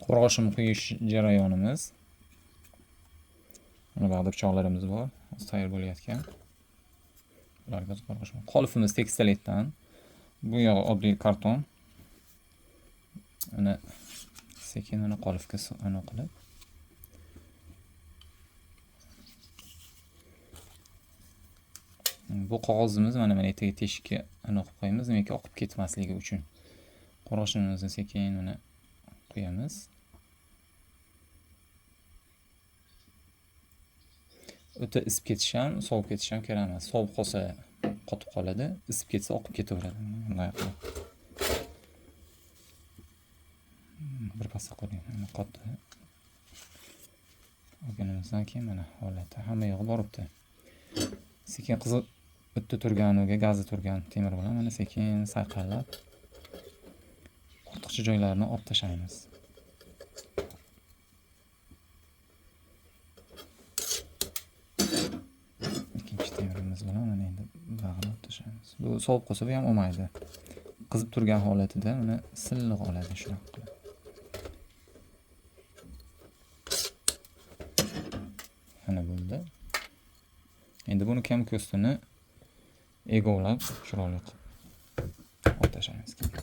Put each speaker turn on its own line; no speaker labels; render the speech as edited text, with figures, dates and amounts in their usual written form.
qo'rg'oshin quyish jarayonimiz. Mana bu yerda pichoqlarimiz bor. Tayyor bo'layotgan. Ularga qo'rg'oshin. Qolifimiz tekstilitdan. Bu yoq oddiy karton. Mana sekin mana qolifga aniq qilib. Bu qog'ozimiz mana ertaga teshikka aniq qilib qo'yamiz, demak oqib ketmasligi uchun. Qo'rg'oshinimizni sekin mana qo'yamiz. O'ta isib ketish ham, sovib ketish ham kerak emas. Sovib qolsa qotib qoladi, isib ketsa oqib ketaveradi. Bunday qilib. Bir pasda qo'ying. Mana qotdi. Olganimizdan keyin mana holati hamma yog'i boribdi. Sekin qizib o'tda turganiga, gazda turgan temir bilan mana sekin sayqallab ortiqcha joylarini olib tashlaymiz. Ikkinchi temirimiz bilan mana endi bag'ini olib tashlaymiz. Bu sovib qolsa bu ham olmaydi. Qizib turgan holatida uni silliq oladi shunaqa qilib. Mana bo'ldi. Endi buni kam ko'stini egovlab chiroyli qilib olib tashlaymiz.